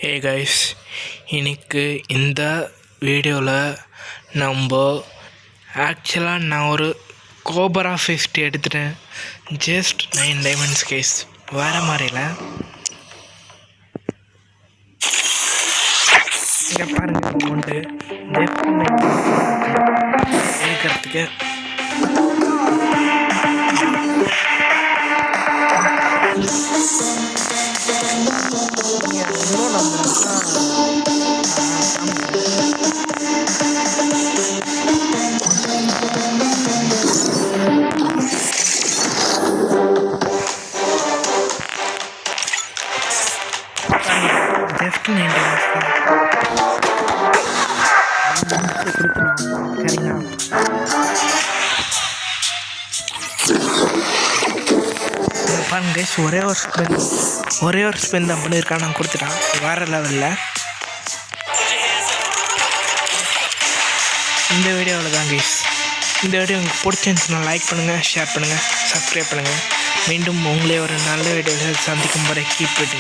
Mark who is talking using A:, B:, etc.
A: Hey guys, இன்னைக்கு இந்த வீடியோவில் நான் ஒரு கோபரா 50 எடுத்துட்டேன். ஜஸ்ட் 9 டைமண்ட்ஸ் கேஸ், வேறு மாதிரில. இங்கே பாருங்கள், அமௌண்ட்டு கேட்கறதுக்கு ஜஸ்ட் 9 டைமண்ட்ஸ் கொடுக்கலாம். சரிங்களா? பாருங்க கைஸ், ஒரே ஒரு ஸ்பென் தான் பண்ணியிருக்கான். நான் கொடுத்துட்டான் வேறு லெவலில். இந்த வீடியோவில் தான் கைஸ். இந்த வீடியோ உங்களுக்கு பிடிச்சிருந்துச்சுன்னா லைக் பண்ணுங்கள், ஷேர் பண்ணுங்கள், சப்ஸ்கிரைப் பண்ணுங்கள். மீண்டும் உங்களே ஒரு நல்ல வீடியோவில் சந்திக்கும் வரை கீப் இட்.